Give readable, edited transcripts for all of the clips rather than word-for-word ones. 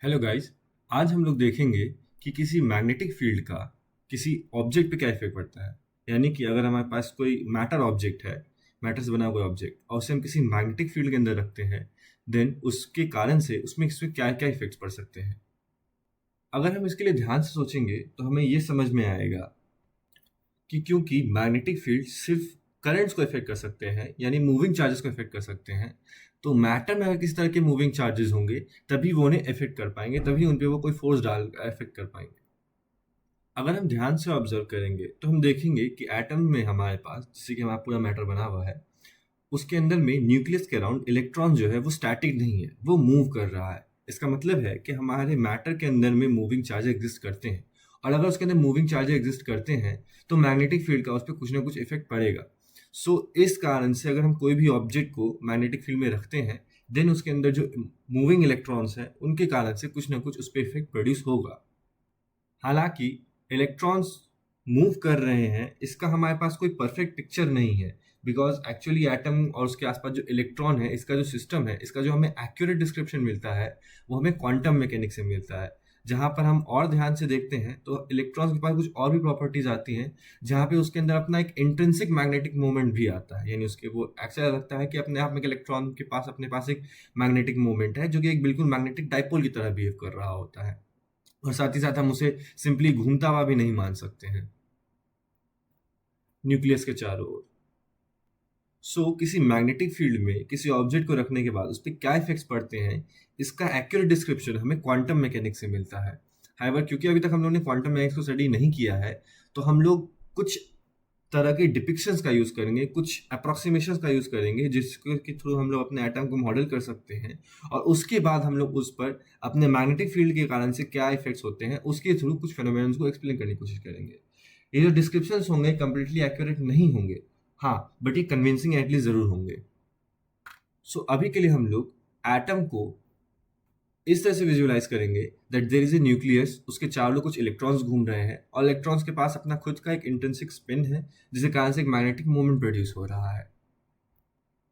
Hello guys. आज हम लोग देखेंगे कि किसी मैग्नेटिक फील्ड का किसी ऑब्जेक्ट पे क्या इफेक्ट पड़ता है। यानी कि अगर हमारे पास कोई मैटर ऑब्जेक्ट है, मैटर से बना हुआ ऑब्जेक्ट, और उसे हम किसी मैग्नेटिक फील्ड के अंदर रखते हैं, देन उसके कारण से उसमें क्या क्या इफेक्ट्स पड़ सकते हैं। अगर हम इसके लिए ध्यान से सोचेंगे तो हमें ये समझ में आएगा कि क्योंकि मैग्नेटिक फील्ड सिर्फ करंट्स को इफेक्ट कर सकते हैं, यानी मूविंग चार्जेस को इफेक्ट कर सकते हैं, तो मैटर में अगर किसी तरह के मूविंग चार्जेस होंगे तभी वो उन्हें इफेक्ट कर पाएंगे, तभी उन पे वो कोई फोर्स डाल इफेक्ट कर पाएंगे। अगर हम ध्यान से ऑब्जर्व करेंगे तो हम देखेंगे कि एटम में हमारे पास, जैसे कि हमारा पूरा मैटर बना हुआ है, उसके अंदर में न्यूक्लियस के अराउंड इलेक्ट्रॉन जो है वो स्टैटिक नहीं है, वो मूव कर रहा है। इसका मतलब है कि हमारे मैटर के अंदर में मूविंग चार्ज एग्जिस्ट करते हैं, और अगर उसके अंदर मूविंग चार्ज एग्जिस्ट करते हैं तो मैग्नेटिक फील्ड का उस पर कुछ ना कुछ इफेक्ट पड़ेगा। इस कारण से अगर हम कोई भी ऑब्जेक्ट को मैग्नेटिक फील्ड में रखते हैं, देन उसके अंदर जो मूविंग इलेक्ट्रॉन्स हैं उनके कारण से कुछ ना कुछ उस पर इफेक्ट प्रोड्यूस होगा। हालांकि इलेक्ट्रॉन्स मूव कर रहे हैं, इसका हमारे पास कोई परफेक्ट पिक्चर नहीं है, बिकॉज एक्चुअली एटम और उसके आसपास जो इलेक्ट्रॉन है, इसका जो सिस्टम है, इसका जो हमें एक्यूरेट डिस्क्रिप्शन मिलता है वो हमें क्वांटम मैकेनिक्स से मिलता है। जहाँ पर हम और ध्यान से देखते हैं तो इलेक्ट्रॉन्स के पास कुछ और भी प्रॉपर्टीज आती हैं, जहाँ पे उसके अंदर अपना एक इंट्रिंसिक मैग्नेटिक मोमेंट भी आता है, यानी उसके वो ऐसा लगता है कि अपने आप में इलेक्ट्रॉन के पास अपने पास एक मैग्नेटिक मोमेंट है, जो कि एक बिल्कुल मैग्नेटिक डाइपोल की तरह बिहेव कर रहा होता है। और साथ ही साथ हम उसे सिंपली घूमता हुआ भी नहीं मान सकते हैं न्यूक्लियस के चारों ओर। किसी मैग्नेटिक फील्ड में किसी ऑब्जेक्ट को रखने के बाद उस पर क्या इफेक्ट्स पड़ते हैं, इसका एक्यूरेट डिस्क्रिप्शन हमें क्वांटम मैकेनिक्स से मिलता है। हाइवर क्योंकि अभी तक हम लोगों ने क्वांटम मैकेनिक्स को स्टडी नहीं किया है, तो हम लोग कुछ तरह के डिपिक्शंस का यूज करेंगे, कुछ अप्रोक्सीमेशंस का यूज करेंगे, जिसके के थ्रू हम लोग अपने एटम को मॉडल कर सकते हैं, और उसके बाद हम लोग उस पर अपने मैग्नेटिक फील्ड के कारण से क्या इफेक्ट्स होते हैं उसके थ्रू कुछ फेनोमेनन्स को एक्सप्लेन करने की कोशिश करेंगे। ये जो डिस्क्रिप्शंस होंगे कंप्लीटली एक्यूरेट नहीं होंगे, हाँ, बट ये कन्विंसिंग एटलीस्ट जरूर होंगे। अभी के लिए हम लोग एटम को इस तरह से विजुअलाइज करेंगे that there is a nucleus, उसके चारों कुछ इलेक्ट्रॉन्स घूम रहे हैं, और इलेक्ट्रॉन्स के पास अपना खुद का एक इंट्रिंसिक स्पिन है, जिसके कारण से एक मैग्नेटिक मोमेंट प्रोड्यूस हो रहा है।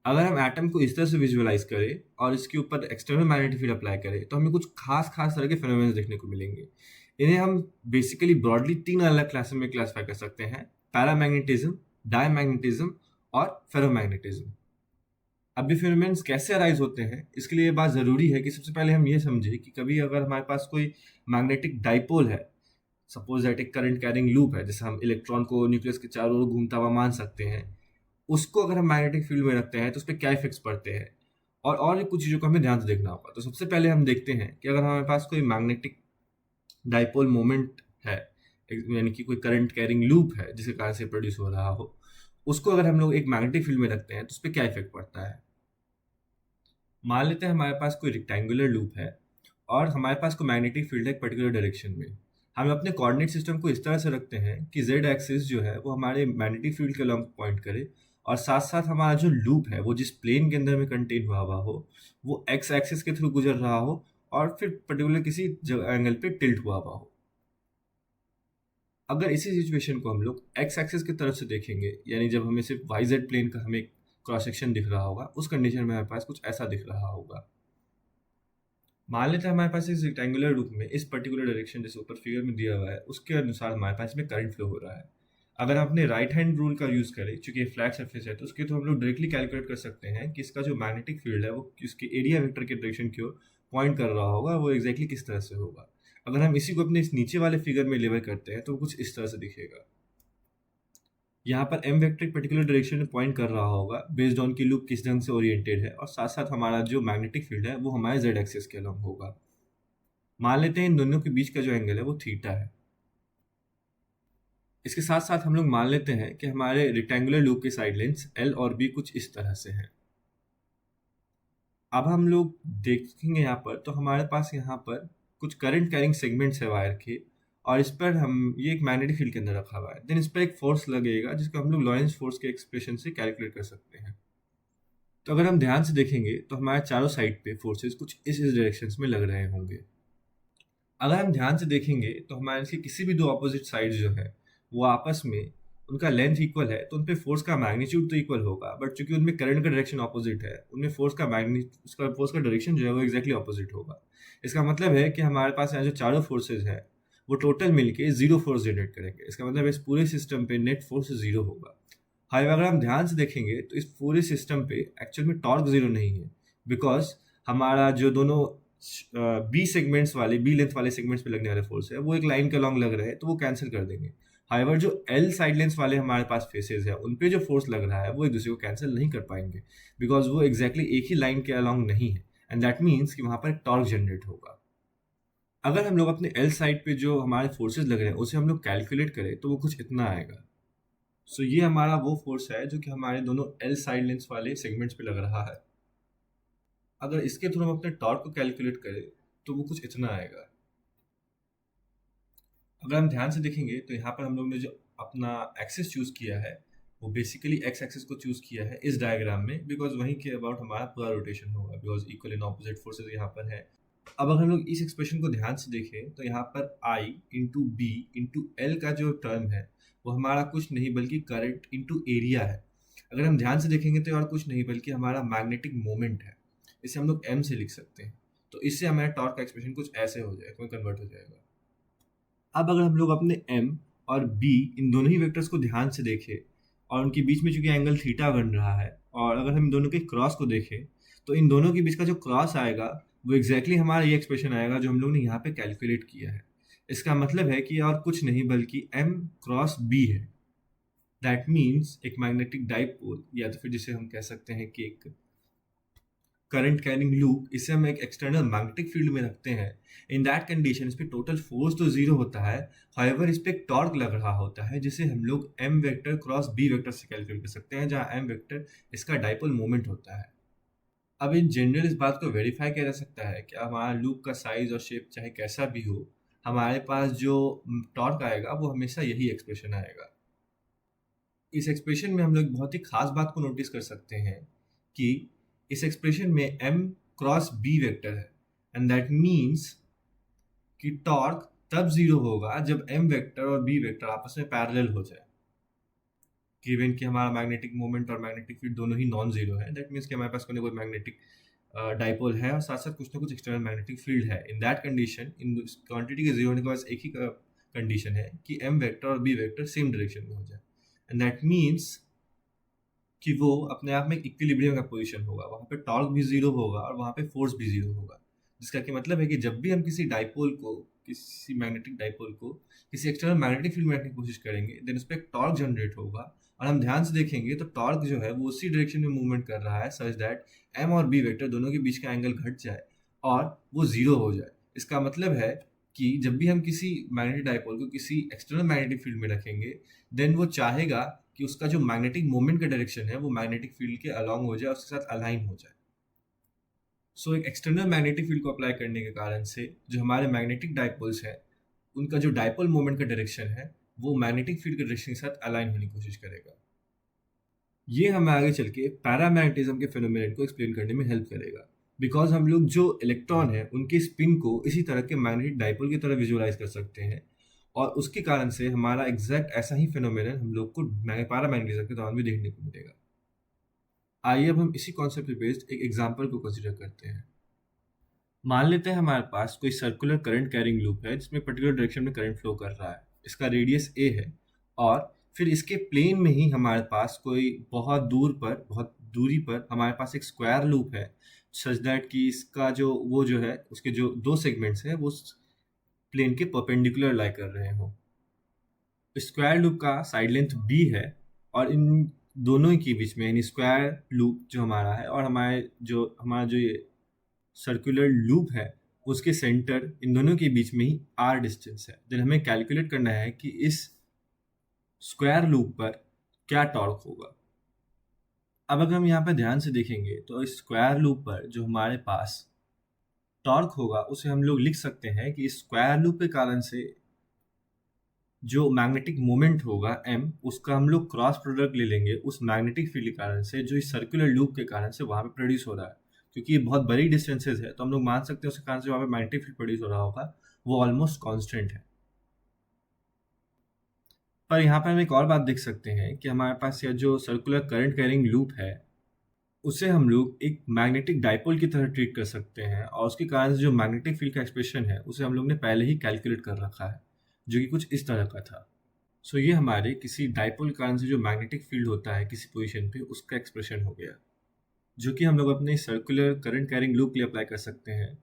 अगर हम एटम को इस तरह से विजुअलाइज करें और इसके ऊपर एक्सटर्नल मैग्नेटिक फील्ड अप्लाई करें तो हमें कुछ खास खास तरह के फेनोमेना देखने को मिलेंगे। इन्हें हम बेसिकली ब्रॉडली तीन अलग क्लास में क्लासिफाई कर सकते हैं: पैरामैग्नेटिज्म, डायमैग्नेटिज्म और फेरोमैग्नेटिज्म। अब ये फिनोमेनन्स कैसे अराइज होते हैं, इसके लिए ये बात ज़रूरी है कि सबसे पहले हम ये समझें कि कभी अगर हमारे पास कोई मैग्नेटिक डाइपोल है, सपोज दैट एक करंट कैरिंग लूप है, जैसे हम इलेक्ट्रॉन को न्यूक्लियस के चारों ओर घूमता हुआ मान सकते हैं, उसको अगर हम मैग्नेटिक फील्ड में रखते हैं तो उस पर क्या इफेक्ट्स पड़ते हैं, और भी कुछ चीज़ों को हमें ध्यान से देखना होगा। तो सबसे पहले हम देखते हैं कि अगर हमारे पास कोई मैग्नेटिक डाइपोल मोमेंट है, यानी कि कोई करंट कैरिंग लूप है जिसके कारण से प्रोड्यूस हो रहा हो, उसको अगर हम लोग एक मैग्नेटिक फील्ड में रखते हैं तो उस पर क्या इफेक्ट पड़ता है। मान लेते हैं हमारे पास कोई रेक्टेंगुलर लूप है और हमारे पास कोई मैग्नेटिक फील्ड है एक पर्टिकुलर डायरेक्शन में। हम अपने कोऑर्डिनेट सिस्टम को इस तरह से रखते हैं कि जेड एक्सिस जो है वो हमारे मैग्नेटिक फील्ड के लॉन्ग पॉइंट करे, और साथ साथ हमारा जो लूप है वो जिस प्लेन के अंदर में कंटेन हुआ हो वो एक्स एक्सिस के थ्रू गुजर रहा हो, और फिर पर्टिकुलर किसी एंगल पे टिल्ट हुआ हो। अगर इसी सिचुएशन को हम लोग एक्स एक्सिस की तरफ से देखेंगे, यानी जब हमें सिर्फ वाई जेड प्लेन का हमें क्रॉस सेक्शन दिख रहा होगा, उस कंडीशन में हमारे पास कुछ ऐसा दिख रहा होगा। मान लेते हैं हमारे पास इस रेक्टेंगुलर रूप में इस पर्टिकुलर डायरेक्शन जैसे ऊपर फिगर में दिया हुआ है उसके अनुसार हमारे पास में करंट फ्लो हो रहा है। अगर हम अपने राइट हैंड रूल का यूज करें, चूंकि ये फ्लैट सरफेस है, तो उसके तो हम लोग डायरेक्टली कैलकुलेट कर सकते हैं कि इसका जो मैग्नेटिक फील्ड है वो इसके एरिया वेक्टर के डायरेक्शन की ओर पॉइंट कर रहा होगा, वो एग्जैक्टली किस तरह से होगा। अगर हम इसी को अपने इस नीचे वाले फिगर में लेवल करते हैं तो वो कुछ इस तरह से दिखेगा। यहाँ पर एम वेक्टर एक पर्टिकुलर डायरेक्शन में पॉइंट कर रहा होगा बेस्ड ऑन की लूप किस ढंग से ओरिएंटेड है, और साथ साथ हमारा जो मैग्नेटिक फील्ड है वो हमारे जेड एक्सिस के अलॉन्ग होगा। मान लेते हैं इन दोनों के बीच का जो एंगल है वो थीटा है। इसके साथ साथ हम लोग मान लेते हैं कि हमारे रेक्टेंगुलर लूप के साइड लेंथ एल और बी कुछ इस तरह से हैं। अब हम लोग देखेंगे यहाँ पर तो हमारे पास यहाँ पर कुछ करंट कैरिंग सेगमेंट्स है वायर के, और इस पर हम ये एक मैग्नेटिक फील्ड के अंदर रखा हुआ है। देन इस पर एक फोर्स लगेगा जिसको हम लोग लॉरेंस फोर्स के एक्सप्रेशन से कैलकुलेट कर सकते हैं। तो अगर हम ध्यान से देखेंगे तो हमारे चारों साइड पे फोर्सेस कुछ इस डायरेक्शन में लग रहे होंगे। अगर हम ध्यान से देखेंगे तो हमारे इसके किसी भी दो अपोजिट साइड जो है वो आपस में उनका लेंथ इक्वल है तो उन पे फोर्स का मैग्नीट्यूड तो इक्वल होगा, बट चूंकि उनमें करंट का डायरेक्शन ऑपोजिट है, उनमें फोर्स का डायरेक्शन जो है वो एग्जैक्टली ऑपोजिट होगा। इसका मतलब है कि हमारे पास यहाँ जो चारों फोर्सेज है वो टोटल मिलके जीरो फोर्स जनरेट करेंगे। इसका मतलब इस पूरे सिस्टम पे नेट फोर्स जीरो होगा। हालांकि अगर हम ध्यान से देखेंगे तो इस पूरे सिस्टम पे एक्चुअल में टॉर्क जीरो नहीं है, बिकॉज हमारा जो दोनों बी लेंथ वाले सेगमेंट्स पे लगने वाले फोर्स है वो एक लाइन के अलॉन्ग लग रहे हैं, तो वो कैंसिल कर देंगे। हाइवर जो एल साइड लेंथ वाले हमारे पास फेसेस है उन पे जो फोर्स लग रहा है वो एक दूसरे को कैंसिल नहीं कर पाएंगे, बिकॉज वो एग्जैक्टली एक ही लाइन के अलॉन्ग नहीं है, एंड दैट मीन्स कि वहां पर टॉर्क जनरेट होगा। अगर हम लोग अपने एल साइड पे जो हमारे फोर्सेज लग रहे हैं उसे हम लोग कैलकुलेट करें तो वो कुछ इतना आएगा। सो ये हमारा वो फोर्स है जो कि हमारे दोनों एल साइड लेंथ वाले सेगमेंट्स पे लग रहा है। अगर इसके थ्रू हम अपने टॉर्क को कैलकुलेट करें तो वो कुछ इतना आएगा। अगर हम ध्यान से देखेंगे तो यहाँ पर हम लोग ने जो अपना एक्सिस चूज किया है वो बेसिकली एक्स एक्सिस को चूज किया है इस डायग्राम में, बिकॉज वहीं के अबाउट हमारा पूरा रोटेशन होगा, because equal in opposite forces यहाँ पर है। अब अगर हम लोग इस एक्सप्रेशन को ध्यान से देखें तो यहाँ पर I into B into L का जो टर्म है वो हमारा कुछ नहीं बल्कि करंट इंटू एरिया है। अगर हम ध्यान से देखेंगे तो और कुछ नहीं बल्कि हमारा मैग्नेटिक मोमेंट है। इसे हम लोग एम से लिख सकते हैं, तो इससे हमारा टॉर्क का एक्सप्रेशन कुछ ऐसे हो जाएगा, कन्वर्ट हो जाएगा। अब अगर हम लोग अपने m और b इन दोनों ही वेक्टर्स को ध्यान से देखें और उनके बीच में चूंकि एंगल थीटा बन रहा है, और अगर हम दोनों के क्रॉस को देखें तो इन दोनों के बीच का जो क्रॉस आएगा वो एग्जैक्टली हमारा ये एक्सप्रेशन आएगा जो हम लोग ने यहाँ पे कैलकुलेट किया है। इसका मतलब है कि और कुछ नहीं बल्कि m क्रॉस b है। दैट मीन्स एक मैग्नेटिक डाइपोल, या तो फिर जिसे हम कह सकते हैं कि एक करंट कैरिंग लूप, इसे हम एक एक्सटर्नल मैग्नेटिक फील्ड में रखते हैं। इन दैट कंडीशन इस पे टोटल फोर्स तो जीरो होता है, हाउएवर इस पे एक टॉर्क लग रहा होता है जिसे हम लोग m vector cross b vector से कैलकुलेट कर सकते हैं, जहां m वेक्टर इसका डाइपोल मोमेंट होता है। अब इन जनरल इस बात को वेरीफाई किया जा सकता है कि हमारा लूप का साइज और शेप चाहे कैसा भी हो, हमारे पास जो टॉर्क आएगा वो हमेशा यही एक्सप्रेशन आएगा। इस एक्सप्रेशन में हम लोग बहुत ही खास बात को नोटिस कर सकते हैं कि इस एक्सप्रेशन में m क्रॉस b वेक्टर है, एंड दैट मीन्स कि टॉर्क तब जीरो होगा जब m वेक्टर और b वेक्टर आपस में पैरेलल हो जाए। गिवन कि हमारा मैग्नेटिक मोमेंट और मैग्नेटिक फील्ड दोनों ही नॉन जीरो है, दैट मीन्स कि हमारे पास कोई ना कोई मैग्नेटिक डाइपोल है और साथ साथ कुछ ना कुछ एक्सटर्नल मैग्नेटिक फील्ड है। In that condition, in quantity के जीरो होने के बाद एक ही कंडीशन है कि m वेक्टर और b वेक्टर सेम डायरेक्शन में हो जाए, एंड दैट मीन्स कि वो अपने आप में एक इक्विलिब्रियम का पोजीशन होगा, वहाँ पे टॉर्क भी जीरो होगा और वहाँ पे फोर्स भी जीरो होगा। जिसका कि मतलब है कि जब भी हम किसी मैग्नेटिक डाइपोल को किसी एक्सटर्नल मैग्नेटिक फील्ड में रखने की कोशिश करेंगे, देन उस पर एक टॉर्क जनरेट होगा, और हम ध्यान से देखेंगे तो टॉर्क जो है वो उसी डायरेक्शन में मूवमेंट कर रहा है, सच दैट m और b वेक्टर दोनों के बीच का एंगल घट जाए और वो जीरो हो जाए। इसका मतलब है कि जब भी हम किसी मैग्नेटिक डाइपोल को किसी एक्सटर्नल मैग्नेटिक फील्ड में रखेंगे, देन वो चाहेगा कि उसका जो मैग्नेटिक मोमेंट का डायरेक्शन है वो मैग्नेटिक फील्ड के अलॉन्ग हो जाए, उसके साथ अलाइन हो जाए। सो एक एक्सटर्नल मैग्नेटिक फील्ड को अप्लाई करने के कारण से जो हमारे मैग्नेटिक डाइपोल्स हैं उनका जो डाइपोल मोमेंट का डायरेक्शन है वो मैग्नेटिक फील्ड के डायरेक्शन के साथ अलाइन होने की कोशिश करेगा। ये हमें आगे चल के पैरामैग्नेटिज्म के फिनोमेनन को एक्सप्लेन करने में हेल्प करेगा, बिकॉज हम लोग जो इलेक्ट्रॉन है उनके स्पिन को इसी तरह के मैग्नेटिक डाइपोल की तरह विजुअलाइज कर सकते हैं, और उसके कारण से हमारा एग्जैक्ट ऐसा ही फिनोमेनन हम लोग को पैरामैग्नेटिज्म के दौरान भी देखने को मिलेगा। आइए अब हम इसी कॉन्सेप्ट पे बेस्ड एक एग्जांपल को कंसीडर करते हैं। मान लेते हैं हमारे पास कोई सर्कुलर करंट कैरिंग लूप है जिसमें पर्टिकुलर डायरेक्शन में करंट फ्लो कर रहा है, इसका रेडियस a है, और फिर इसके प्लेन में ही हमारे पास कोई बहुत दूरी पर हमारे पास एक स्क्वायर लूप है, सच दैट कि इसका जो है उसके जो दो सेगमेंट्स हैं वो प्लेन के परपेंडिकुलर लाई कर रहे हो। स्क्वायर लूप का साइड लेंथ b है, और इन दोनों के बीच में यानी स्क्वायर लूप जो हमारा है और हमारा जो ये सर्कुलर लूप है उसके सेंटर इन दोनों के बीच में ही r डिस्टेंस है। देन हमें कैलकुलेट करना है कि इस स्क्वायर लूप पर क्या टॉर्क होगा। अब अगर हम यहाँ पर ध्यान से देखेंगे तो इस स्क्वायर लूप पर जो हमारे पास टॉर्क होगा उसे हम लोग लिख सकते हैं कि इस स्क्वायर लूप के कारण से जो मैग्नेटिक मोमेंट होगा m, उसका हम लोग क्रॉस प्रोडक्ट ले लेंगे उस मैग्नेटिक फील्ड के कारण से जो इस सर्कुलर लूप के कारण से वहाँ पे प्रोड्यूस हो रहा है। क्योंकि ये बहुत बड़ी डिस्टेंसेज है तो हम लोग मान सकते हैं उसके कारण से वहाँ पे मैग्नेटिक फील्ड प्रोड्यूस हो रहा होगा वो ऑलमोस्ट कांस्टेंट है। पर यहाँ पर हम एक और बात देख सकते हैं कि हमारे पास यह जो सर्कुलर करंट कैरिंग लूप है, उसे हम लोग एक मैग्नेटिक डाइपोल की तरह ट्रीट कर सकते हैं, और उसके कारण से जो मैग्नेटिक फील्ड का एक्सप्रेशन है उसे हम लोग ने पहले ही कैलकुलेट कर रखा है, जो कि कुछ इस तरह का था। सो ये हमारे किसी डाइपोल के कारण से जो मैग्नेटिक फील्ड होता है किसी पोजीशन पे, उसका एक्सप्रेशन हो गया, जो कि हम लोग अपने सर्कुलर करंट कैरिंग लूप के लिए अप्लाई कर सकते हैं,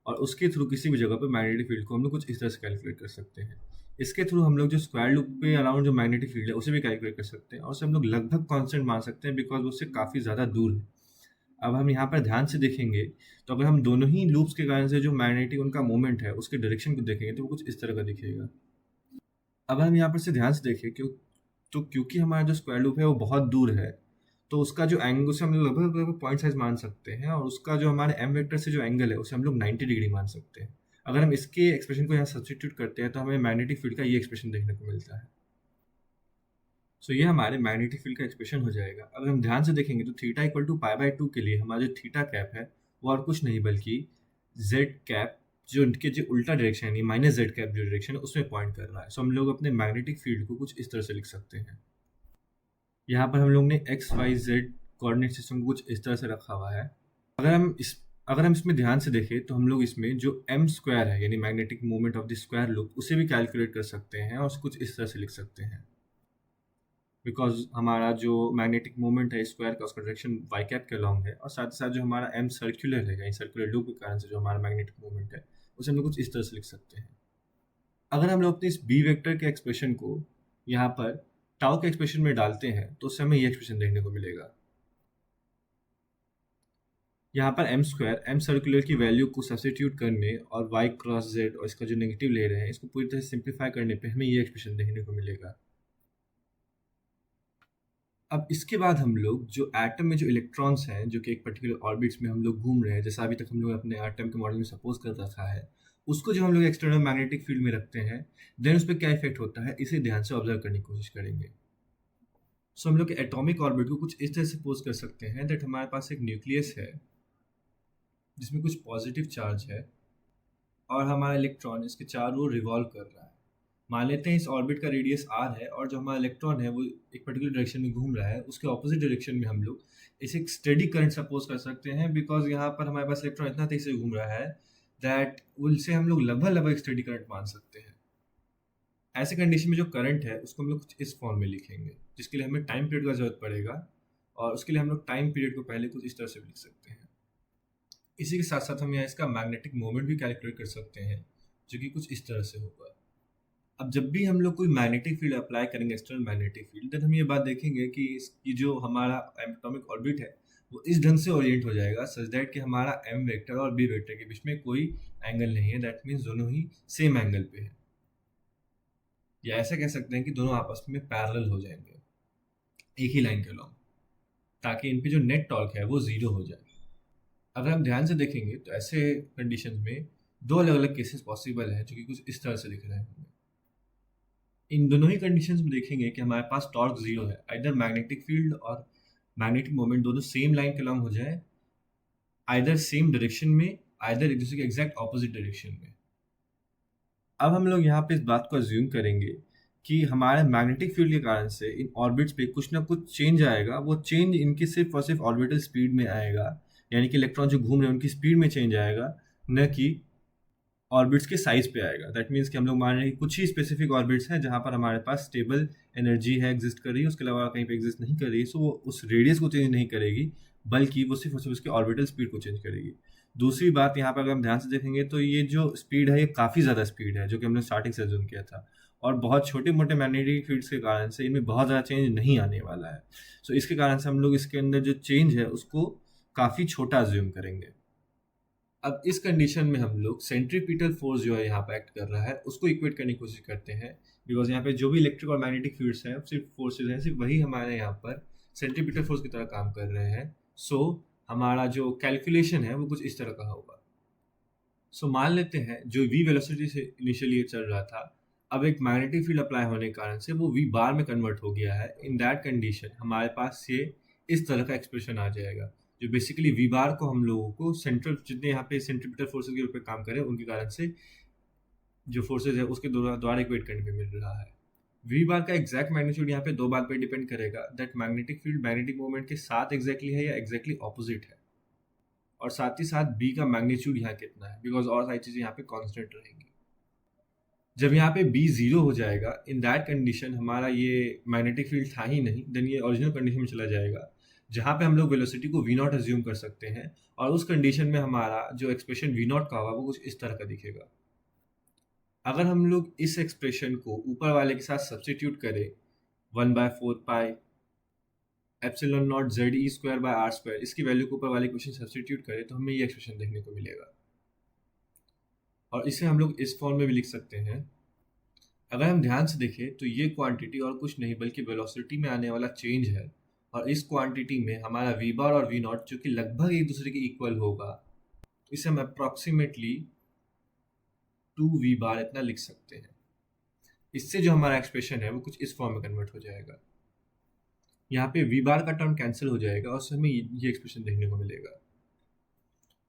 और उसके थ्रू किसी भी जगह पे मैग्नेटिक फील्ड को हम लोग कुछ इस तरह से कैलकुलेट कर सकते हैं। इसके थ्रू हम लोग जो स्क्वायर लूप पे अराउंड जो मैग्नेटिक फील्ड है उसे भी कैलकुलेट कर सकते हैं, और उसे हम लोग लगभग कांस्टेंट मान सकते हैं बिकॉज उससे काफ़ी ज़्यादा दूर है। अब हम यहाँ पर ध्यान से देखेंगे तो अगर हम दोनों ही लूप्स के कारण से जो मैग्नेटिक उनका मोमेंट है उसके डायरेक्शन को देखेंगे तो वो कुछ इस तरह का दिखेगा। अब हम यहाँ पर से ध्यान से देखें क्योंकि हमारा जो स्क्वायर लूप है वो बहुत दूर है, तो उसका जो एंगल उसे हम लोग लगभग लगभग पॉइंट साइज मान सकते हैं, और उसका जो हमारे एम वेक्टर से जो एंगल है उसे हम लोग 90 डिग्री मान सकते हैं। अगर हम इसके एक्सप्रेशन को यहाँ सब्स्टिट्यूट करते हैं तो हमें मैग्नेटिक फील्ड का ये एक्सप्रेशन देखने को मिलता है। सो ये हमारे मैग्नेटिक फील्ड का एक्सप्रेशन हो जाएगा। अगर हम ध्यान से देखेंगे तो theta equal to pi by 2 के लिए हमारा जो थीटा कैप है वो और कुछ नहीं बल्कि जेड कैप, जो उनके जो उल्टा डायरेक्शन है माइनस जेड कैप जो डायरेक्शन है उसमें पॉइंट कर रहा है। सो हम लोग अपने मैग्नेटिक फील्ड को कुछ इस तरह से लिख सकते हैं। यहाँ पर हम लोग ने X Y Z coordinate system को कुछ इस तरह से रखा हुआ है। अगर हम इसमें ध्यान से देखें तो हम लोग इसमें जो एम स्क्वायर है यानी magnetic moment of the square loop उसे भी कैलकुलेट कर सकते हैं, और कुछ इस तरह से लिख सकते हैं, बिकॉज हमारा जो मैग्नेटिक मोमेंट है स्क्वायर का उसका डायरेक्शन वाई कैप के अलॉन्ग है, और साथ ही साथ जो हमारा एम सर्कुलर है यानी सर्कुलर लूप के कारण से जो हमारा मैग्नेटिक मोमेंट है उसे हम लोग कुछ इस तरह से लिख सकते हैं। अगर हम लोग अपने इस बी वेक्टर के एक्सप्रेशन को यहाँ पर टाउ के एक्सप्रेशन में डालते हैं तो उससे हमें ये एक्सप्रेशन देखने को मिलेगा। यहाँ पर एम स्क्वायर एम सर्कुलर की वैल्यू को सब्स्टिट्यूट करने और वाई क्रॉस जेड और इसका जो नेगेटिव ले रहे हैं इसको पूरी तरह से सिंप्लीफाई करने पे हमें ये एक्सप्रेशन देखने को मिलेगा। अब इसके बाद हम लोग जो एटम में जो इलेक्ट्रॉन्स हैं जो कि एक पर्टिकुलर ऑर्बिट्स में हम लोग घूम रहे हैं, जैसा अभी तक हम लोग अपने एटम के मॉडल में सपोज कर रखा है, उसको जो हम लोग एक्सटर्नल मैग्नेटिक फील्ड में रखते हैं, देन उस पर क्या इफेक्ट होता है इसे ध्यान से ऑब्जर्व करने की कोशिश करेंगे। सो हम लोग एटॉमिक ऑर्बिट को कुछ इस तरह से सपोज कर सकते हैं दैट हमारे पास एक न्यूक्लियस है जिसमें कुछ पॉजिटिव चार्ज है, और हमारा इलेक्ट्रॉन इसके चारों ओर रिवॉल्व कर रहा है। मान लेते हैं इस ऑर्बिट का रेडियस r है, और जो हमारा इलेक्ट्रॉन है वो एक पर्टिकुलर डायरेक्शन में घूम रहा है, उसके ऑपोजिट डायरेक्शन में हम लोग इसे एक स्टेडी करंट सपोज कर सकते हैं, बिकॉज यहाँ पर हमारे पास इलेक्ट्रॉन इतना तेजी से घूम रहा है दैट उनसे हम लोग लगभग लगभग स्टेडी करंट मान सकते हैं। ऐसे कंडीशन में जो करंट है उसको हम लोग कुछ इस फॉर्म में लिखेंगे, जिसके लिए हमें टाइम पीरियड का जरूरत पड़ेगा, और उसके लिए हम लोग टाइम पीरियड को पहले कुछ इस तरह से लिख सकते हैं। इसी के साथ साथ हम यहाँ इसका मैग्नेटिक मोमेंट भी कैलकुलेट कर सकते हैं, जो कि कुछ इस तरह से होगा। अब जब भी हम लोग कोई मैग्नेटिक फील्ड अप्लाई करेंगे एक्सटर्नल मैग्नेटिक फील्ड, देन हम ये बात देखेंगे कि इसकी जो हमारा एटॉमिक ऑर्बिट है वो इस ढंग से ओरिएंट हो जाएगा सच दैट कि हमारा एम वेक्टर और बी वेक्टर के बीच में कोई एंगल नहीं है, दैट मीन्स दोनों ही सेम एंगल पे है, या ऐसा कह सकते हैं कि दोनों आपस में पैरेलल हो जाएंगे एक ही लाइन के अलॉन्ग, ताकि इन पे जो नेट टॉर्क है वो जीरो हो जाए। अगर हम ध्यान से देखेंगे तो ऐसे कंडीशंस में दो अलग अलग केसेस पॉसिबल हैं जो कि कुछ इस तरह से दिख रहे हैं। इन दोनों ही कंडीशंस में देखेंगे कि हमारे पास टॉर्क जीरो है, आइदर मैग्नेटिक फील्ड और मैग्नेटिक मोमेंट दोनों सेम लाइन के अलॉन्ग हो जाए, आइदर सेम डायरेक्शन में, आइदर एक दूसरे के एग्जैक्ट ऑपोजिट डायरेक्शन में। अब हम लोग यहाँ पे इस बात को अज्यूम करेंगे कि हमारे मैग्नेटिक फील्ड के कारण से इन ऑर्बिट्स पे कुछ ना कुछ चेंज आएगा, वो चेंज इनकी सिर्फ और सिर्फ ऑर्बिटल स्पीड में आएगा, यानी कि इलेक्ट्रॉन जो घूम रहे हैं उनकी स्पीड में चेंज आएगा, न कि ऑर्बिट्स के साइज पे आएगा। दैट मीन्स कि हम लोग मान रहे हैं कि कुछ ही स्पेसिफिक ऑर्बिट्स हैं जहाँ पर हमारे पास स्टेबल एनर्जी है एग्जिस्ट कर रही है, उसके अलावा कहीं पे एग्जिस्ट नहीं कर रही है, सो वो उस रेडियस को चेंज नहीं करेगी, बल्कि वो सिर्फ और सिर्फ उसके ऑर्बिटल स्पीड को चेंज करेगी। दूसरी बात यहाँ पर अगर हम ध्यान से देखेंगे तो ये जो स्पीड है ये काफ़ी ज़्यादा स्पीड है, जो कि हमने स्टार्टिंग से अज्यूम किया था, और बहुत छोटे मोटे मैग्नेटिक फील्ड्स के कारण से इनमें बहुत ज़्यादा चेंज नहीं आने वाला है। सो इसके कारण से हम लोग इसके अंदर जो चेंज है उसको काफ़ी छोटा अज्यूम करेंगे। अब इस कंडीशन में हम लोग सेंट्रीपिटल फोर्स जो है यहाँ पर एक्ट कर रहा है उसको इक्वेट करने की कोशिश करते हैं, बिकॉज यहाँ पे जो भी इलेक्ट्रिक और मैग्नेटिक फील्ड्स हैं सिर्फ फोर्सेज हैं, सिर्फ वही हमारे यहाँ पर सेंट्रीपिटल फोर्स की तरह काम कर रहे हैं। सो हमारा जो कैलकुलेशन है वो कुछ इस तरह का होगा। सो मान लेते हैं जो वी वेलोसिटी से इनिशियली चल रहा था, अब एक मैग्नेटिक फील्ड अप्लाई होने के कारण से वो वी बार में कन्वर्ट हो गया है। इन दैट कंडीशन हमारे पास ये इस तरह का एक्सप्रेशन आ जाएगा, जो बेसिकली वी बार को हम लोगों को सेंट्रल जितने यहाँ पे सेंट्रीपिटल फोर्सेज के ऊपर काम करें उनके कारण से जो फोर्सेज है उसके द्वारा इक्वेट करने पे मिल रहा है। वी बार का एग्जैक्ट मैग्नीट्यूड यहाँ पे दो बात पे डिपेंड करेगा, that magnetic field magnetic moment के साथ एग्जैक्टली है या एग्जैक्टली ऑपोजिट है, और साथ ही साथ बी का मैग्नीट्यूड यहाँ कितना है, बिकॉज और सारी चीज़ें यहाँ पे कॉन्स्टेंट रहेंगी। जब यहाँ पे बी जीरो हो जाएगा, इन दैट कंडीशन हमारा ये मैग्नेटिक फील्ड था ही नहीं, देन ये ओरिजिनल कंडीशन में चला जाएगा, जहाँ पे हम लोग वेलोसिटी को वी नॉट अज्यूम कर सकते हैं, और उस कंडीशन में हमारा जो एक्सप्रेशन वी नॉट का होगा वो कुछ इस तरह का दिखेगा। अगर हम लोग इस एक्सप्रेशन को ऊपर वाले के साथ सब्स्टिट्यूट करें, 1/4 pi epsilon naught Z E square by R square, इसकी वैल्यू को ऊपर वाले क्वेश्चन सब्स्टिट्यूट करें तो हमें ये एक्सप्रेशन देखने को मिलेगा, और इसे हम लोग इस फॉर्म में भी लिख सकते हैं। अगर हम ध्यान से देखें तो ये क्वांटिटी और कुछ नहीं बल्कि वेलोसिटी में आने वाला चेंज है, और इस क्वांटिटी में हमारा वी बार और वी नॉट जो कि लगभग एक दूसरे के इक्वल होगा, तो इसे हम अप्रॉक्सीमेटली 2v बार इतना लिख सकते हैं। इससे जो हमारा एक्सप्रेशन है वो कुछ इस फॉर्म में कन्वर्ट हो जाएगा। यहाँ पे वी बार का टर्म कैंसिल हो जाएगा और उससे हमें ये एक्सप्रेशन देखने को मिलेगा।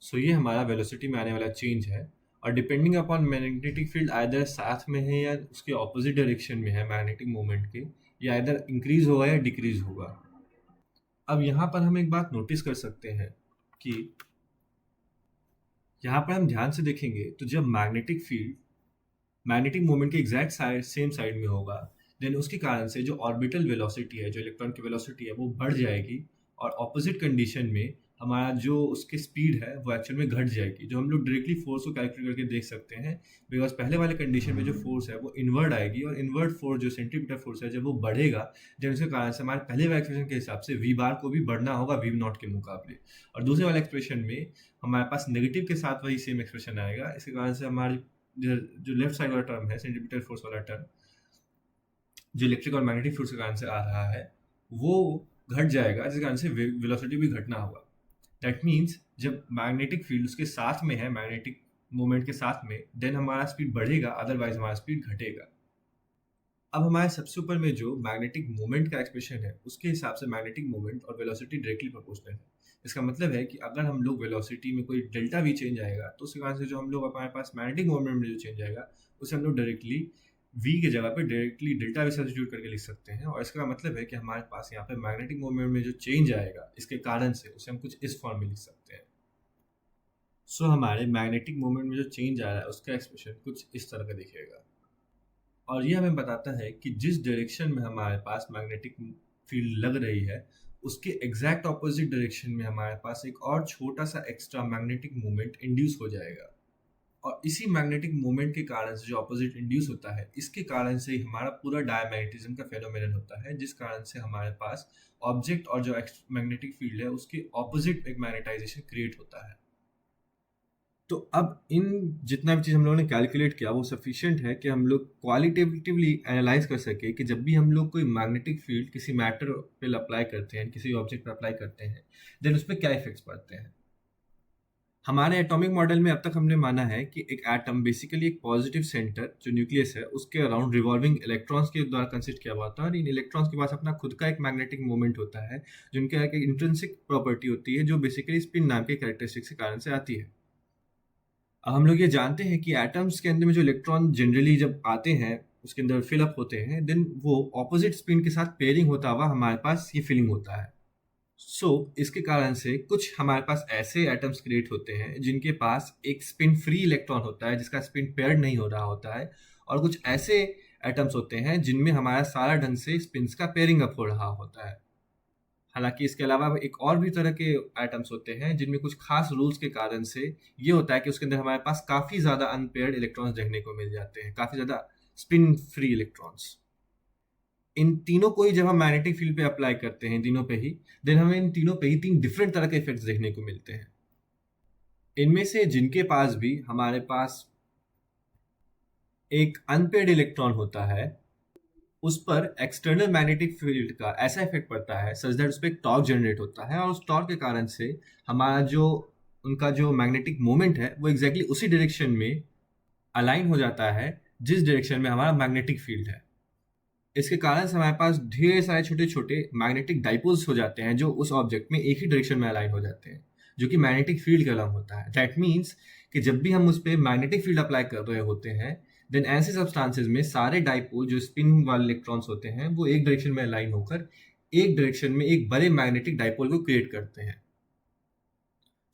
सो ये हमारा वेलोसिटी में आने वाला चेंज है, और depending upon magnetic field either साथ में है या उसके ऑपोजिट डायरेक्शन में है मैग्नेटिक मोमेंट के, या आइदर इंक्रीज होगा या डिक्रीज होगा। अब यहाँ पर हम एक बात नोटिस कर सकते हैं कि यहाँ पर हम ध्यान से देखेंगे तो जब मैग्नेटिक फील्ड मैग्नेटिक मोमेंट के एग्जैक्ट सेम साइड में होगा, देन उसके कारण से जो ऑर्बिटल वेलोसिटी है, जो इलेक्ट्रॉन की वेलोसिटी है, वो बढ़ जाएगी, और ऑपोजिट कंडीशन में हमारा जो उसकी स्पीड है वो एक्चुअल में घट जाएगी, जो हम लोग डायरेक्टली फोर्स को कैलकुलेट करके देख सकते हैं, बिकॉज पहले वाले कंडीशन में जो फोर्स है वो इनवर्ड आएगी, और इनवर्ड फोर्स जो सेंटीमीटर फोर्स है जब वो बढ़ेगा, जब उसके कारण से हमारे पहले वाले एक्सप्रेशन के हिसाब से वी बार को भी बढ़ना होगा वी नॉट के मुकाबले, और दूसरे वाले एक्सप्रेशन में हमारे पास नेगेटिव के साथ वही सेम एक्सप्रेशन आएगा। इसके कारण से हमारी जो लेफ्ट साइड वाला टर्म है, सेंटीमीटर फोर्स वाला टर्म, जो इलेक्ट्रिक और मैग्नेटिक फोर्स के कारण से आ रहा है, वो घट जाएगा, जिसके कारण से वेलोसिटी भी घटना होगा। दैट मीन्स जब मैग्नेटिक फील्ड उसके साथ में है मैग्नेटिक मोमेंट के साथ में, देन हमारा स्पीड बढ़ेगा, अदरवाइज हमारा स्पीड घटेगा। अब हमारे सबसे ऊपर में जो मैग्नेटिक मोमेंट का एक्सप्रेशन है, उसके हिसाब से मैग्नेटिक मोमेंट और वेलोसिटी डायरेक्टली प्रोपोर्शनल है। इसका मतलब है कि अगर हम लोग वेलोसिटी में कोई डेल्टा वी चेंज आएगा, तो उसके कारण से जो हम लोग हमारे पास मैग्नेटिक मोमेंट में जो चेंज आएगा, उसे हम लोग डायरेक्टली वी के जगह पे डायरेक्टली डेल्टा वी सब्स्टिट्यूट करके लिख सकते हैं, और इसका मतलब है कि हमारे पास यहाँ पे मैग्नेटिक मोमेंट में जो चेंज आएगा इसके कारण से, उसे हम कुछ इस फॉर्म में लिख सकते हैं। सो हमारे मैग्नेटिक मोमेंट में जो चेंज आ रहा है उसका एक्सप्रेशन कुछ इस तरह का दिखेगा, और ये हमें बताता है कि जिस डायरेक्शन में हमारे पास मैग्नेटिक फील्ड लग रही है, उसके एग्जैक्ट ऑपोजिट डायरेक्शन में हमारे पास एक और छोटा सा एक्स्ट्रा मैग्नेटिक मोमेंट इंड्यूस हो जाएगा, और इसी मैग्नेटिक मोमेंट के कारण से जो ऑपोजिट इंड्यूस होता है, इसके कारण से ही हमारा पूरा डायमैग्नेटिज्म का फेनोमेनन होता है, जिस कारण से हमारे पास ऑब्जेक्ट और जो मैग्नेटिक फील्ड है उसके ऑपोजिट एक मैग्नेटाइजेशन क्रिएट होता है। तो अब इन जितना भी चीज़ हम लोगों ने कैलकुलेट किया वो सफिशिएंट है कि हम लोग क्वालिटेटिवली एनालाइज कर सके कि जब भी हम लोग कोई मैग्नेटिक फील्ड किसी मैटर पे अप्लाई करते हैं, किसी ऑब्जेक्ट पे अप्लाई करते हैं, देन उस पर क्या इफेक्ट्स पड़ते हैं। हमारे एटॉमिक मॉडल में अब तक हमने माना है कि एक एटम बेसिकली एक पॉजिटिव सेंटर जो न्यूक्लियस है उसके अराउंड रिवॉल्विंग इलेक्ट्रॉन्स के द्वारा कंसिस्ट किया हुआ होता है, और इन इलेक्ट्रॉन्स के पास अपना खुद का एक मैग्नेटिक मोमेंट होता है, जिनके एक इंट्रिंसिक प्रॉपर्टी होती है जो बेसिकली स्पिन नाम के कैरेक्टरिस्टिक्स के कारण से आती है। अब हम लोग ये जानते हैं कि एटम्स के अंदर में जो इलेक्ट्रॉन जनरली जब आते हैं उसके अंदर फिलअप होते हैं, देन वो ऑपोजिट स्पिन के साथ पेयरिंग होता हुआ हमारे पास ये फीलिंग होता है। इसके कारण से कुछ हमारे पास ऐसे एटम्स क्रिएट होते हैं जिनके पास एक स्पिन फ्री इलेक्ट्रॉन होता है, जिसका स्पिन पेयर्ड नहीं हो रहा होता है, और कुछ ऐसे एटम्स होते हैं जिनमें हमारा सारा ढंग से स्पिन्स का पेयरिंग अप हो रहा होता है। हालांकि इसके अलावा एक और भी तरह के एटम्स होते हैं जिनमें कुछ खास रूल्स के कारण से ये होता है कि उसके अंदर हमारे पास काफ़ी ज़्यादा अनपेयर्ड इलेक्ट्रॉन्स देखने को मिल जाते हैं, काफ़ी ज़्यादा स्पिन फ्री इलेक्ट्रॉन्स। इन तीनों को ही जब हम मैग्नेटिक फील्ड पे अप्लाई करते हैं, तीनों पे ही, देन हमें इन तीनों पे ही तीन डिफरेंट तरह के इफेक्ट्स देखने को मिलते हैं। इनमें से जिनके पास भी हमारे पास एक अनपेयर्ड इलेक्ट्रॉन होता है, उस पर एक्सटर्नल मैग्नेटिक फील्ड का ऐसा इफेक्ट पड़ता है सच दैट उस पर एक टॉर्क जनरेट होता है, और उस टॉर्क के कारण से हमारा जो उनका जो मैग्नेटिक मोमेंट है वो एग्जैक्टली उसी डायरेक्शन में अलाइन हो जाता है जिस डायरेक्शन में हमारा मैग्नेटिक फील्ड है। इसके कारण से हमारे पास ढेर सारे छोटे छोटे मैग्नेटिक डाइपोल्स हो जाते हैं जो उस ऑब्जेक्ट में एक ही डायरेक्शन में अलाइन हो जाते हैं, जो कि मैग्नेटिक फील्ड का नाम होता है। दैट मीन्स कि जब भी हम उस पर मैग्नेटिक फील्ड अप्लाई कर रहे होते हैं, देन ऐसे सब्सटेंसेस में सारे डाइपोल जो स्पिन वाले इलेक्ट्रॉन्स होते हैं वो एक डायरेक्शन में अलाइन होकर एक डायरेक्शन में एक बड़े मैग्नेटिक डाइपोल को क्रिएट करते हैं।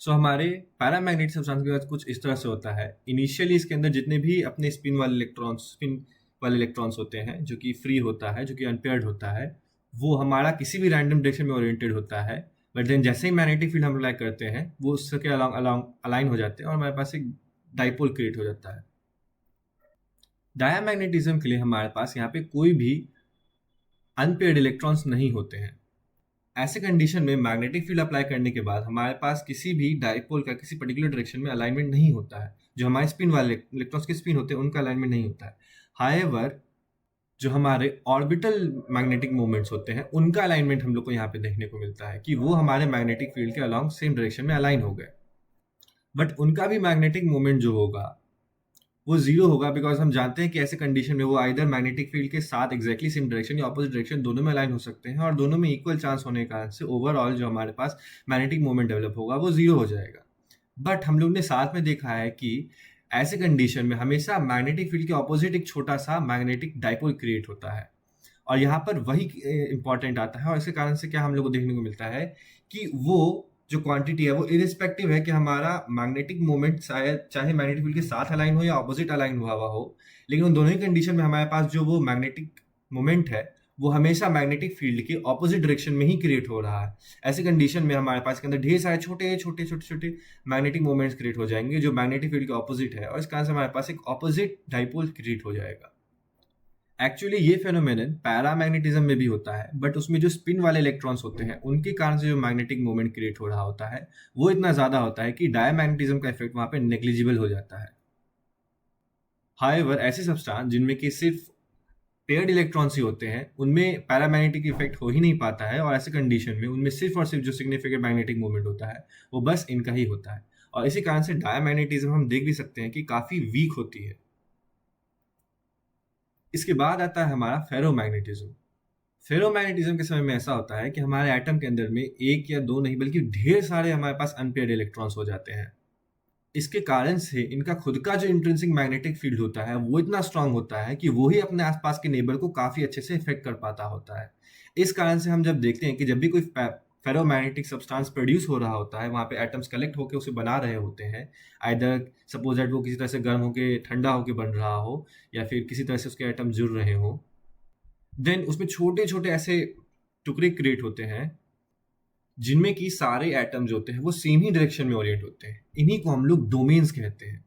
सो हमारे पैरामैग्नेटिक सब्सटेंस के बाद कुछ इस तरह से होता है। इनिशियली इसके अंदर जितने भी अपने स्पिन वाले इलेक्ट्रॉन्स होते हैं जो कि फ्री होता है, जो कि अनपेयर्ड होता है, वो हमारा किसी भी रैंडम डायरेक्शन में ओरिएंटेड होता है। बट देन जैसे ही मैग्नेटिक फील्ड हम अप्लाई करते हैं वो उसके अलॉन्ग अलॉन्ग अलाइन हो जाते हैं और हमारे पास एक डाइपोल क्रिएट हो जाता है। डायामैग्नेटिज्म के लिए हमारे पास यहाँ पे कोई भी अनपेयर्ड इलेक्ट्रॉन्स नहीं होते हैं। ऐसे कंडीशन में मैग्नेटिक फील्ड अप्लाई करने के बाद हमारे पास किसी भी डाइपोल का किसी पर्टिकुलर डायरेक्शन में अलाइनमेंट नहीं होता है। जो हमारे स्पिन वाले इलेक्ट्रॉन्स के स्पिन होते हैं उनका अलाइनमेंट नहीं होता है। हाउएवर जो हमारे ऑर्बिटल मैग्नेटिक मूवमेंट्स होते हैं उनका अलाइनमेंट हम लोग को यहाँ पे देखने को मिलता है कि वो हमारे मैग्नेटिक फील्ड के अलॉन्ग सेम डायरेक्शन में अलाइन हो गए। बट उनका भी मैग्नेटिक मूवमेंट जो होगा वो जीरो होगा, बिकॉज हम जानते हैं कि ऐसे कंडीशन में वो आइदर मैग्नेटिक फील्ड के साथ एग्जैक्टली सेम डायरेक्शन या ऑपोजिट डायरेक्शन दोनों में अलाइन हो सकते हैं और दोनों में इक्वल चांस होने के कारण से ओवरऑल जो हमारे पास मैग्नेटिक मूवमेंट डेवलप होगा वो जीरो हो जाएगा। बट हम लोग ने साथ में देखा है कि ऐसे कंडीशन में हमेशा मैग्नेटिक फील्ड के ऑपोजिट एक छोटा सा मैग्नेटिक डाइपोल क्रिएट होता है और यहाँ पर वही इंपॉर्टेंट आता है। और इसके कारण से क्या हम लोग को देखने को मिलता है कि वो जो क्वांटिटी है वो इरिस्पेक्टिव है कि हमारा मैग्नेटिक मोमेंट शायद चाहे मैग्नेटिक फील्ड के साथ अलाइन हो या ऑपोजिट अलाइन हुआ हो, लेकिन उन दोनों ही कंडीशन में हमारे पास जो वो मैग्नेटिक मोमेंट है वो हमेशा मैग्नेटिक फील्ड के ऑपोजिट डायरेक्शन में ही क्रिएट हो रहा है। ऐसी कंडीशन में हमारे पास के अंदर ढेर सारे छोटे छोटे छोटे छोटे मैग्नेटिक मोमेंट्स क्रिएट हो जाएंगे जो मैग्नेटिक फील्ड के ऑपोजिट है और इस कारण से हमारे पास एक ऑपोजिट डाइपोल क्रिएट हो जाएगा। एक्चुअली ये फेनोमेनन पैरामैग्नेटिज्म में भी होता है, बट उसमें जो स्पिन वाले इलेक्ट्रॉन्स होते हैं उनके कारण से जो मैग्नेटिक मोमेंट क्रिएट हो रहा होता है वो इतना ज़्यादा होता है कि डायमैग्नेटिज्म का इफेक्ट वहाँ पे नेग्लिजिबल हो जाता है। हाउएवर ऐसे सब्सटेंस जिनमें कि सिर्फ पेयर्ड इलेक्ट्रॉन्स ही होते हैं उनमें पैरामैग्नेटिक इफेक्ट हो ही नहीं पाता है और ऐसे कंडीशन में उनमें सिर्फ और सिर्फ जो सिग्निफिकेंट मैग्नेटिक मूवमेंट होता है वो बस इनका ही होता है और इसी कारण से डायमैग्नेटिज्म हम देख भी सकते हैं कि काफ़ी वीक होती है। इसके बाद आता है हमारा फेरोमैग्नेटिज्म। फेरोमैग्नेटिज्म के समय में ऐसा होता है कि हमारे एटम के अंदर में एक या दो नहीं बल्कि ढेर सारे हमारे पास अनपेयर्ड इलेक्ट्रॉन्स हो जाते हैं। इसके कारण से इनका खुद का जो इंट्रिंसिक मैग्नेटिक फील्ड होता है वो इतना स्ट्रांग होता है कि वो ही अपने आसपास के नेबर को काफ़ी अच्छे से इफेक्ट कर पाता होता है। इस कारण से हम जब देखते हैं कि जब भी कोई फेरोमैग्नेटिक सब्सटेंस प्रोड्यूस हो रहा होता है वहाँ पे एटम्स कलेक्ट होकर उसे बना रहे होते हैं, आइदर सपोज दैट वो किसी तरह से गर्म होकर ठंडा होकर बन रहा हो या फिर किसी तरह से उसके एटम जुड़ रहे हो, देन उसमें छोटे छोटे ऐसे टुकड़े क्रिएट होते हैं जिनमें कि सारे एटम जो होते हैं वो सेम ही डायरेक्शन में ओरिएंट होते हैं। इन्हीं को हम लोग डोमेन्स कहते हैं।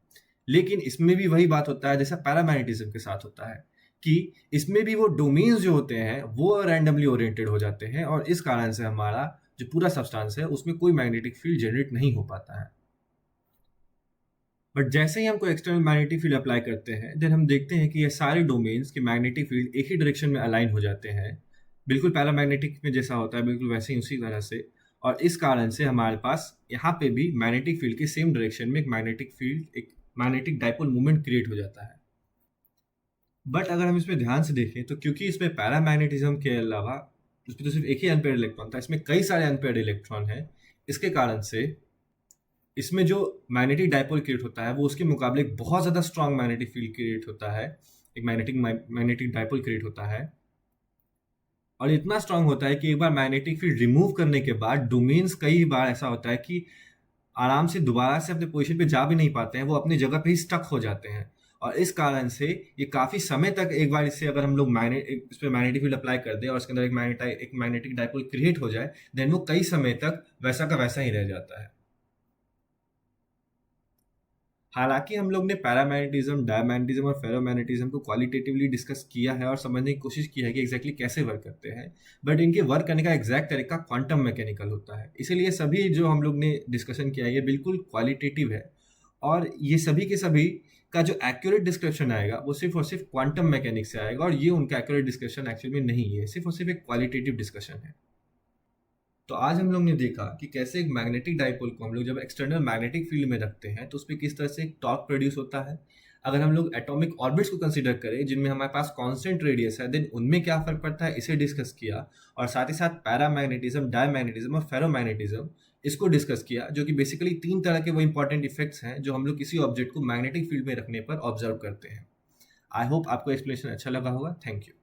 लेकिन इसमें भी वही बात होता है जैसा पैरामैग्नेटिज्म के साथ होता है कि इसमें भी वो डोमेन्स जो होते हैं वो रैंडमली ओरिएंटेड हो जाते हैं और इस कारण से हमारा जो पूरा सब्सटेंस है उसमें कोई मैग्नेटिक फील्ड जनरेट नहीं हो पाता है। बट जैसे ही हम कोई एक्सटर्नल मैग्नेटिक फील्ड अप्लाई करते हैं देन हम देखते हैं कि ये सारे डोमेन्स के मैग्नेटिक फील्ड एक ही डायरेक्शन में अलाइन हो जाते हैं, बिल्कुल पैरामैग्नेटिक में जैसा होता है बिल्कुल वैसे ही उसी तरह से। और इस कारण से हमारे पास यहाँ पे भी मैग्नेटिक फील्ड के सेम डायरेक्शन में एक मैग्नेटिक डाइपोल मूवमेंट क्रिएट हो जाता है। बट अगर हम इसमें ध्यान से देखें तो क्योंकि इसमें पैरामैग्नेटिज्म के अलावा उसमें तो सिर्फ एक ही अनपेयर्ड इलेक्ट्रॉन था, इसमें कई सारे अनपेयर्ड इलेक्ट्रॉन हैं। इसके कारण से इसमें जो मैग्नेटिक डाइपोल क्रिएट होता है वो उसके मुकाबले एक बहुत ज़्यादा स्ट्रॉन्ग मैग्नेटिक फील्ड क्रिएट होता है, एक मैग्नेटिक डाइपोल क्रिएट होता है और इतना स्ट्रांग होता है कि एक बार मैग्नेटिक फील्ड रिमूव करने के बाद डोमेन्स कई बार ऐसा होता है कि आराम से दोबारा से अपने पोजीशन पे जा भी नहीं पाते हैं, वो अपनी जगह पे ही स्टक हो जाते हैं और इस कारण से ये काफ़ी समय तक एक बार इससे अगर हम लोग इस पर मैग्नेटिक फील्ड अप्लाई कर दें और इसके अंदर एक मैग्नेटिक डाइपोल क्रिएट हो जाए देन वो कई समय तक वैसा का वैसा ही रह जाता है। हालांकि हम लोग ने पैरामैग्नेटिज्म, डायमैग्नेटिज्म और फेरोमैग्नेटिज्म को क्वालिटेटिवली डिस्कस किया है और समझने की कोशिश की है कि एग्जैक्टली कैसे वर्क करते हैं, बट इनके वर्क करने का एग्जैक्ट तरीका क्वांटम मैकेनिकल होता है। इसीलिए सभी जो हम लोग ने डिस्कशन किया है ये बिल्कुल क्वालिटेटिव है और ये सभी के सभी का जो एक्यूरेट डिस्क्रिप्शन आएगा वो सिर्फ और सिर्फ क्वांटम मैकेनिक्स से आएगा और ये उनका एक्यूरेट डिस्कशन एक्चुअली में नहीं है, सिर्फ और सिर्फ एक क्वालिटेटिव डिस्कशन है। तो आज हम लोग ने देखा कि कैसे एक मैग्नेटिक डाइपोल को हम लोग जब एक्सटर्नल मैग्नेटिक फील्ड में रखते हैं तो उस पर किस तरह से एक टॉर्क प्रोड्यूस होता है। अगर हम लोग एटॉमिक ऑर्बिट्स को कंसीडर करें जिनमें हमारे पास कांस्टेंट रेडियस है देन उनमें क्या फर्क पड़ता है इसे डिस्कस किया और साथ ही साथ पैरामैग्नेटिज्म, डायमैग्नेटिज्म और फेरोमैग्नेटिज्म इसको डिस्कस किया, जो कि बेसिकली 3 तरह के वो इंपॉर्टेंट इफेक्ट्स हैं जो हम लोग किसी ऑब्जेक्ट को मैग्नेटिक फील्ड में रखने पर ऑब्जर्व करते हैं। आई होप आपको एक्सप्लेनेशन अच्छा लगा होगा। Thank you.